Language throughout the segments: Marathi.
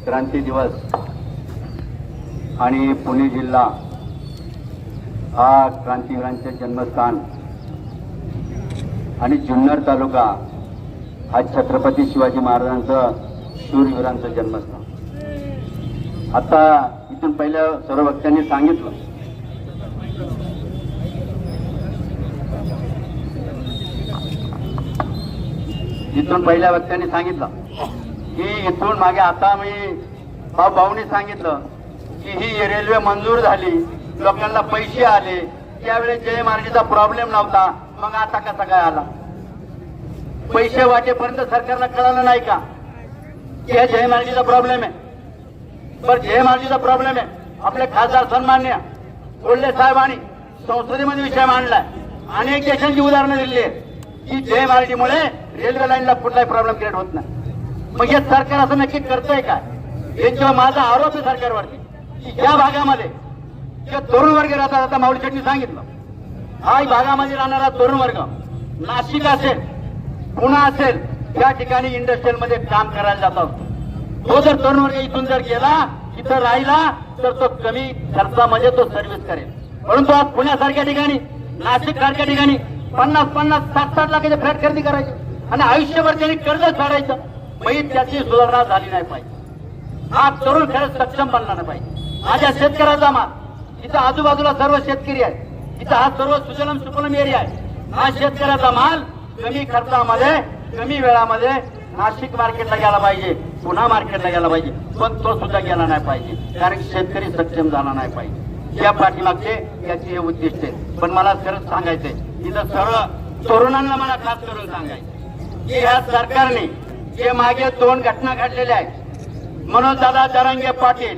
क्रांती दिवस आणि पुणे जिल्हा हा क्रांतीवीरांचे जन्मस्थान आणि जुन्नर तालुका हा छत्रपती शिवाजी महाराजांचं शूरवीरांचं जन्मस्थान. आता इथून पहिल्या सर्व वक्त्यांनी सांगितलं की इथून मागे आता मी भाऊनी सांगितलं की ही रेल्वे मंजूर झाली, लोकांना पैसे आले, त्यावेळेस जयमार्गीचा प्रॉब्लेम नव्हता, मग आता कसा काय आला? पैसे वाटेपर्यंत सरकारला कळालं नाही का की हा जयमार्गीचा प्रॉब्लेम आहे? बरं, जयमार्गीचा प्रॉब्लेम आहे. आपले खासदार सन्मान्य कोल्हे साहेबांनी संसदेमध्ये विषय मांडलाय, अनेक देशांची उदाहरणं दिली आहेत की जयमार्गीमुळे रेल्वे लाईनला कुठलाही प्रॉब्लेम क्रिएट होत नाही. मग हे सरकार असं नक्की करतंय काय? यांच्यावर माझा आरोप आहे सरकारवरती की या भागामध्ये जे तरुण वर्ग राहतात, आता माऊली शेट्टी सांगितलं, हा भागामध्ये राहणारा तरुण वर्ग नाशिक असेल, पुणे असेल, या ठिकाणी इंडस्ट्रियल मध्ये काम करायला जातात. तो जर तरुण वर्ग इथून जर गेला, इथं राहिला, तर तो कमी खर्चामध्ये तो सर्व्हिस करेल. परंतु आज पुण्यासारख्या ठिकाणी, नाशिक सारख्या ठिकाणी 50-50, 60-60 लाखाचे फ्लॅट खरेदी करायचे आणि आयुष्यभर त्यांनी कर्ज फेडायचं. मग त्याची सुधारणा झाली नाही पाहिजे. हा तरुण खरंच सक्षम बनला नाही पाहिजे. माझ्या शेतकऱ्याचा माल, इथं आजूबाजूला सर्व शेतकरी आहेत, इथं हा सर्व सुजलम सुफलम एरिया आहे. हा शेतकऱ्याचा माल कमी खर्चामध्ये, कमी वेळामध्ये नाशिक मार्केटला गेला पाहिजे, पुन्हा मार्केटला गेला पाहिजे, पण तो सुद्धा गेला नाही पाहिजे, कारण शेतकरी सक्षम झाला नाही पाहिजे. या पाठीमागचे याचे हे उद्दिष्ट आहे. पण मला खरंच सांगायचंय, इथं सर्व तरुणांना मला खास करून सांगायचं की ह्या सरकारने जे मागे 2 घटना घडलेल्या आहेत, मनोजदादा जरांगे पाटील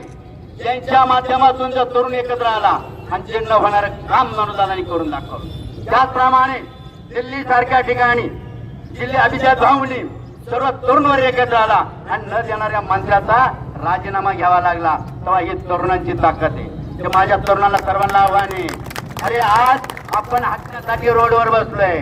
यांच्या माध्यमातून जर तरुण एकत्र आला आणि जे न होणारं काम मनोजदादांनी करून दाखवलं. त्याचप्रमाणे दिल्ली सारख्या ठिकाणी जिल्हे अभिजात भाऊंनी सर्व तरुण वर्ग एकत्र आला आणि न देणाऱ्या मंत्र्याचा राजीनामा घ्यावा लागला. तेव्हा ही तरुणांची ताकद आहे. ते माझ्या तरुणांना सर्वांना आव्हान आहे, अरे आज आपण हक्कासाठी रोडवर बसलोय,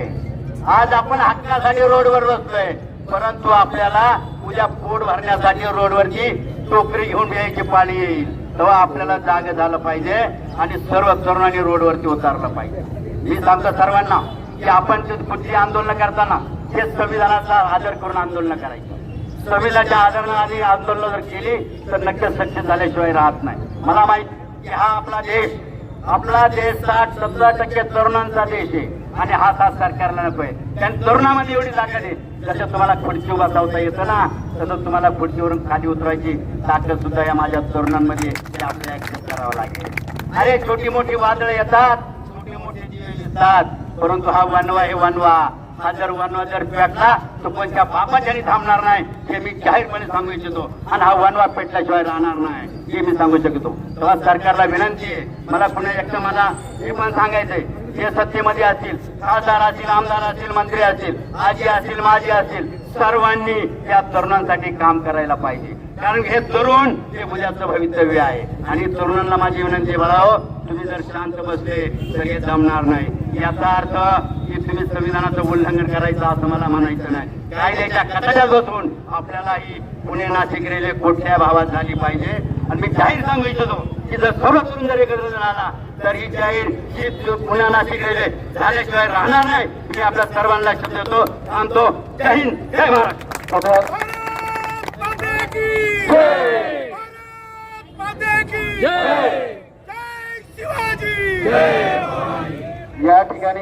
आज आपण हक्कासाठी रोडवर बसलोय, परंतु आपल्याला उद्या पोट भरण्यासाठी रोडवरची टोकरी घेऊन यायची पाळी येईल. तेव्हा आपल्याला जाग झालं पाहिजे आणि सर्व तरुणांनी रोडवरती उतरलं पाहिजे. मी सांगतो सर्वांना की आपण कुठली आंदोलन करताना हे संविधानाचा आदर करून आंदोलन करायचं. संविधानाच्या आदरणाने आंदोलन जर केली तर नक्कीच सक्सेस झाल्याशिवाय राहत नाही. मला माहिती की हा आपला देश 60-70% तरुणांचा देश आहे आणि हा सरकारला नकोय. कारण तरुणामध्ये एवढी ताकद आहे, जसं तुम्हाला खुर्चीवर बसवता येतं ना, तसं तुम्हाला खुर्चीवरून खाली उतरायची ताकद सुद्धा या माझ्या तरुणांमध्ये आपल्याला ऍक्सेप्ट करावं लागेल. अरे छोटी मोठी वादळ येतात, छोटी मोठी दिवे दिसतात, परंतु हा वनवा हे वनवा, हा जर वनवा जर पेटला तर कोणत्या बापाच्याने थांबणार नाही, हे मी जाहीरपणे सांगू इच्छितो. आणि हा वनवा पेटल्याशिवाय राहणार नाही, हे मी सांगू शकतो. तेव्हा सरकारला विनंती आहे, मला पुन्हा एकटं मला हे पण सांगायचंय, जे सत्तेमध्ये असतील, खासदार असतील, आमदार असतील, मंत्री असतील, आजी असतील, माजी असतील, सर्वांनी या तरुणांसाठी काम करायला पाहिजे. कारण हे तरुण हे उद्याचं भवितव्य आहे. आणि तरुणांना माझी विनंती, बाळाओ, तुम्ही जर शांत बसले तर हे जमणार नाही. याचा अर्थ की तुम्ही संविधानाचं उल्लंघन करायचं असं मला म्हणायचं नाही. कायद्याच्या कटाच्या बसून आपल्याला ही पुणे नाशिक रेल्वे कुठल्या भावात झाली पाहिजे. आणि मी जाहीर सांगू इच्छितो की जर सर्व तरुण जर एकत्र झाला तर ही जाहीर ही पुणे नाशिक रेल्वे झाल्याशिवाय राहणार नाही. मी आपल्या सर्वांना शब्द देतो, थांबतो. जय हिंद, जय महाराष्ट्र. या ठिकाणी